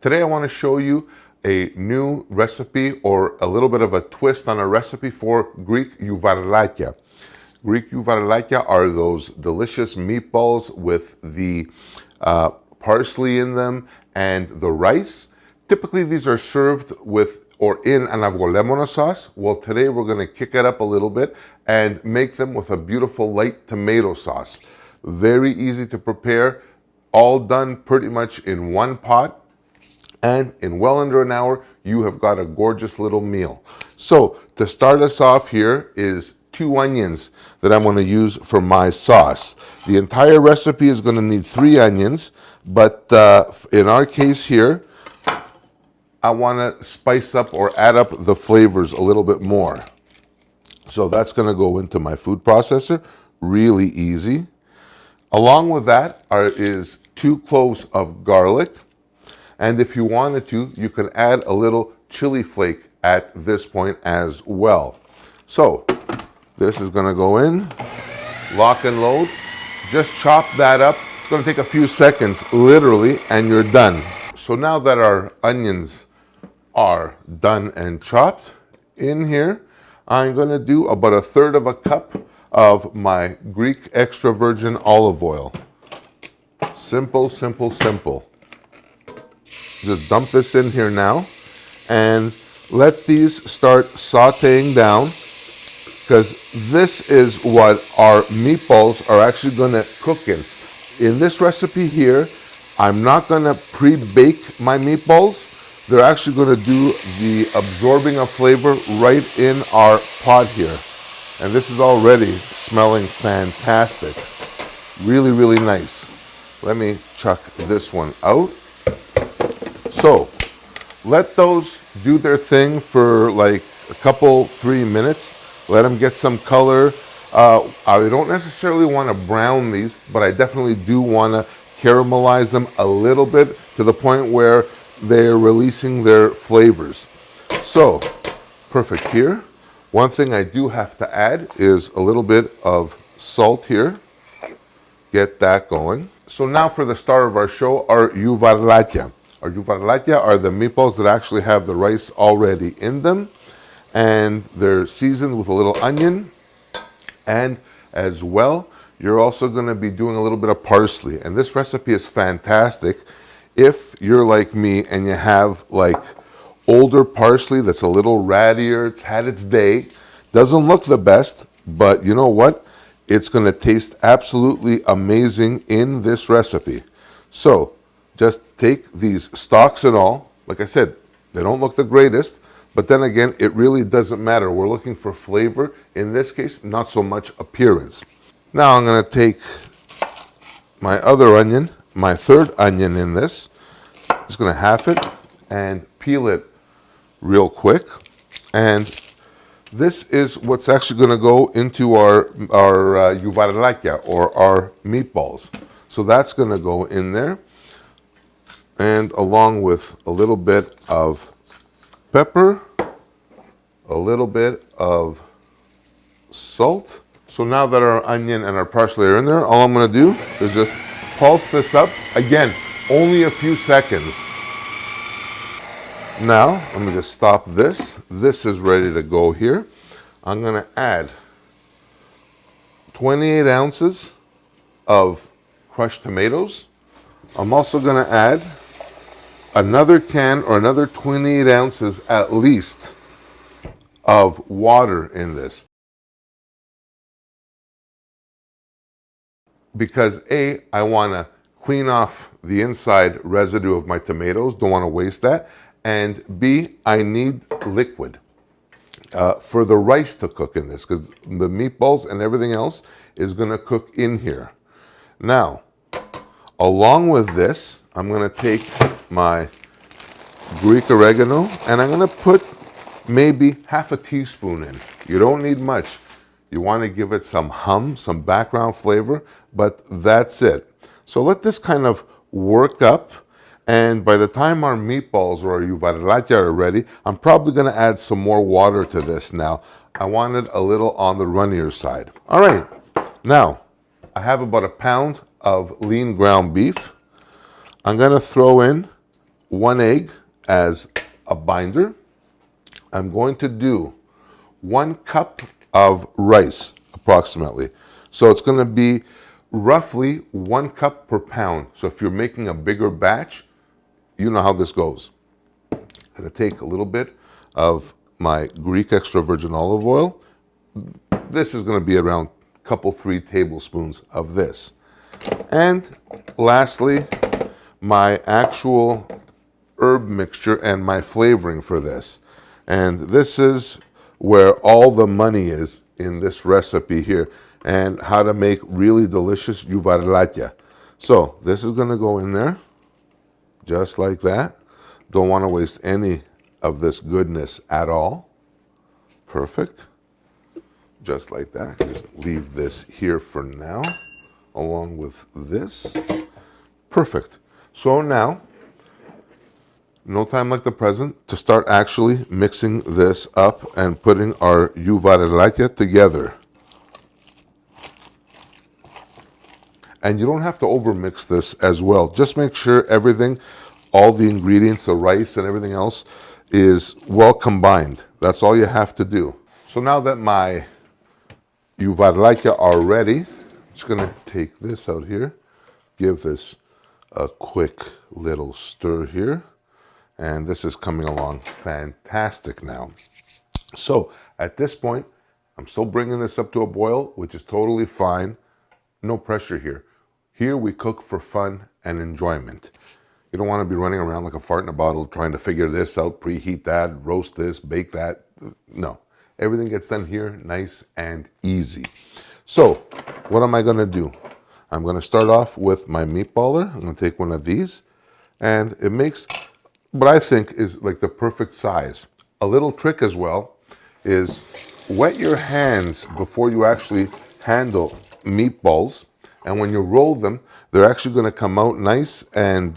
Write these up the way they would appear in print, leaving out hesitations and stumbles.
Today I want to show you a new recipe or a little bit of a twist on a recipe for Greek Youvarlakia. Greek Youvarlakia are those delicious meatballs with the parsley in them and the rice. Typically these are served with or in an avgolemono sauce. Well, today we're going to kick it up a little bit and make them with a beautiful light tomato sauce. Very easy to prepare, all done pretty much in one pot. And in well under an hour, you have got a gorgeous little meal. So to start us off here is 2 onions that I'm going to use for my sauce. The entire recipe is going to need 3 onions, but in our case here, I want to spice up or add up the flavors a little bit more. So that's going to go into my food processor, really easy. Along with that is 2 cloves of garlic. And if you wanted to, you can add a little chili flake at this point as well. So this is going to go in, lock and load. Just chop that up. It's going to take a few seconds, literally, and you're done. So now that our onions are done and chopped, in here, I'm going to do about 1/3 of a cup of my Greek extra virgin olive oil. Simple, simple, simple. Just dump this in here now and let these start sautéing down, because this is what our meatballs are actually going to cook in. In this recipe here, I'm not going to pre-bake my meatballs. They're actually going to do the absorbing of flavor right in our pot here. And this is already smelling fantastic. Really, really nice. Let me chuck this one out. So let those do their thing for like a couple, 3 minutes. Let them get some color. I don't necessarily want to brown these, but I definitely do want to caramelize them a little bit to the point where they're releasing their flavors. So perfect here. One thing I do have to add is a little bit of salt here. Get that going. So now for the star of our show, our Youvarlakia. Our Youvarlakia are the meatballs that actually have the rice already in them, and they're seasoned with a little onion, and as well, you're also going to be doing a little bit of parsley. And this recipe is fantastic if you're like me and you have like older parsley that's a little rattier, it's had its day, doesn't look the best, but you know what? It's going to taste absolutely amazing in this recipe. So just take these stalks and all. Like I said, they don't look the greatest, but then again, it really doesn't matter. We're looking for flavor. In this case, not so much appearance. Now I'm going to take my other onion, my 3rd onion in this. Just going to half it and peel it real quick. And this is what's actually going to go into our Youvarlakia or our meatballs. So that's going to go in there. And along with a little bit of pepper, a little bit of salt. So now that our onion and our parsley are in there, all I'm going to do is just pulse this up. Again, only a few seconds. Now, let me just stop this. This is ready to go here. I'm going to add 28 ounces of crushed tomatoes. I'm also going to add another can or another 28 ounces at least of water in this. Because A, I want to clean off the inside residue of my tomatoes, don't want to waste that. And B, I need liquid for the rice to cook in this, because the meatballs and everything else is going to cook in here. Now, along with this, I'm going to take my Greek oregano and I'm going to put maybe half a teaspoon in. You don't need much. You want to give it some hum, some background flavor, but that's it. So let this kind of work up, and by the time our meatballs or our Youvarlakia are ready, I'm probably going to add some more water to this now. I want it a little on the runnier side. All right, now I have about 1 pound of lean ground beef. I'm going to throw in 1 egg as a binder. I'm going to do 1 cup of rice, approximately. So it's going to be roughly 1 cup per pound. So if you're making a bigger batch, you know how this goes. I'm going to take a little bit of my Greek extra virgin olive oil. This is going to be around a couple, 3 tablespoons of this. And lastly, my actual herb mixture and my flavoring for this. And this is where all the money is in this recipe here, and how to make really delicious youvarlakia. So this is going to go in there just like that. Don't want to waste any of this goodness at all. Perfect. Just like that. Just leave this here for now, along with this. Perfect. So now, no time like the present to start actually mixing this up and putting our youvarlakia together. And you don't have to overmix this as well. Just make sure everything, all the ingredients, the rice and everything else is well combined. That's all you have to do. So now that my youvarlakia are ready, I'm just gonna take this out here, give this a quick little stir here. And this is coming along fantastic now. So at this point, I'm still bringing this up to a boil, which is totally fine. No pressure here. Here we cook for fun and enjoyment. You don't want to be running around like a fart in a bottle trying to figure this out, preheat that, roast this, bake that. No, everything gets done here nice and easy. So what am I going to do? I'm going to start off with my meatballer. I'm going to take one of these, and it makes what I think is like the perfect size. A little trick as well is wet your hands before you actually handle meatballs, and when you roll them, they're actually going to come out nice and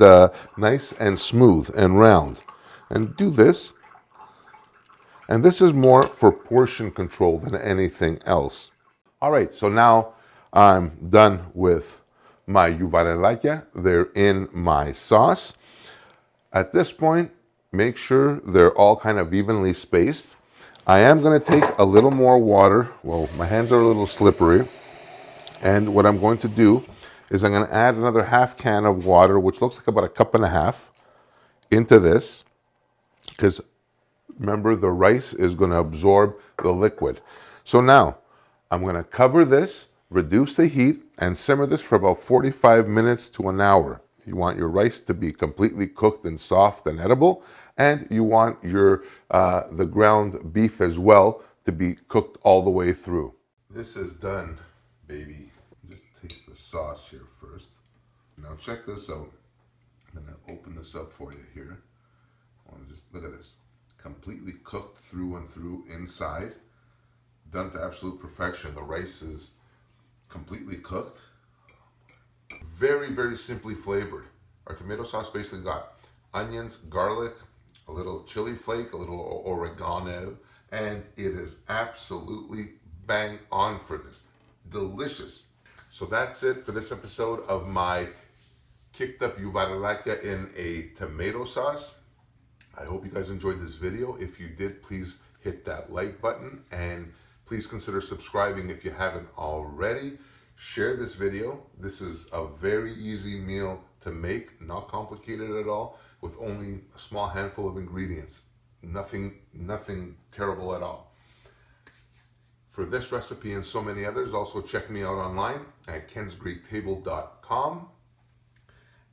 smooth and round. And do this, and this is more for portion control than anything else. All right, so now I'm done with my youvarlakia. They're in my sauce. At this point, make sure they're all kind of evenly spaced. I am going to take a little more water. Well, my hands are a little slippery. And what I'm going to do is I'm going to add another half can of water, which looks like about 1.5 cups, into this. Because remember, the rice is going to absorb the liquid. So now, I'm going to cover this, reduce the heat, and simmer this for about 45 minutes to an hour. You want your rice to be completely cooked and soft and edible, and you want your the ground beef as well to be cooked all the way through. This is done, baby. Just taste the sauce here first. Now check this out. I'm gonna open this up for you here. I want to just look at this. Completely cooked through and through inside. Done to absolute perfection. The rice is completely cooked. Very, very simply flavored. Our tomato sauce basically got onions, garlic, a little chili flake, a little oregano, and it is absolutely bang on for this. Delicious. So that's it for this episode of my kicked up youvarlakia in a tomato sauce. I hope you guys enjoyed this video. If you did, please hit that like button, and please consider subscribing if you haven't already. Share this video. This is a very easy meal to make, not complicated at all, with only a small handful of ingredients. Nothing terrible at all. For this recipe and so many others, also check me out online at kensgreektable.com.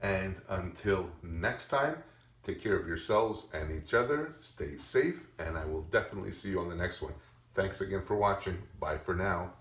And until next time, take care of yourselves and each other, stay safe, and I will definitely see you on the next one. Thanks again for watching. Bye for now.